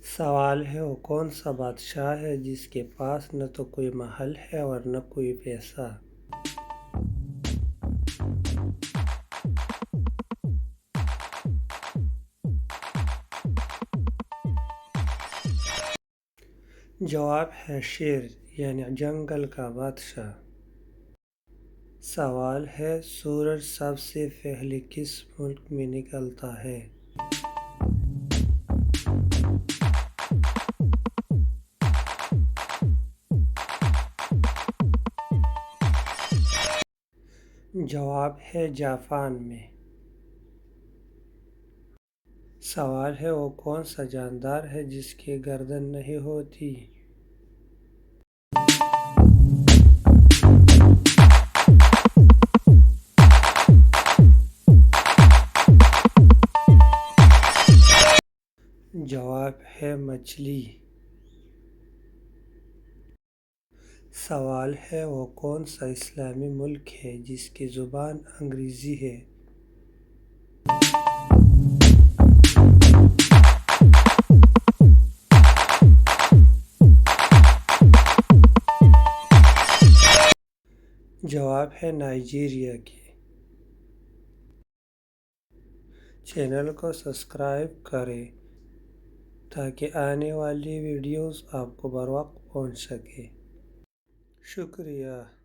سوال ہے وہ کون سا بادشاہ ہے جس کے پاس نہ تو کوئی محل ہے اور نہ کوئی پیسہ؟ جواب ہے شیر یعنی جنگل کا بادشاہ۔ سوال ہے سورج سب سے پہلے کس ملک میں نکلتا ہے؟ جواب ہے جاپان میں۔ سوال ہے وہ کون سا جاندار ہے جس کی گردن نہیں ہوتی؟ جواب ہے مچھلی۔ سوال ہے وہ کون سا اسلامی ملک ہے جس کی زبان انگریزی ہے؟ جواب ہے نائجیریا کی۔ چینل کو سبسکرائب کریں تاکہ آنے والی ویڈیوز آپ کو بر وقت پہنچ سکے۔ شکریہ۔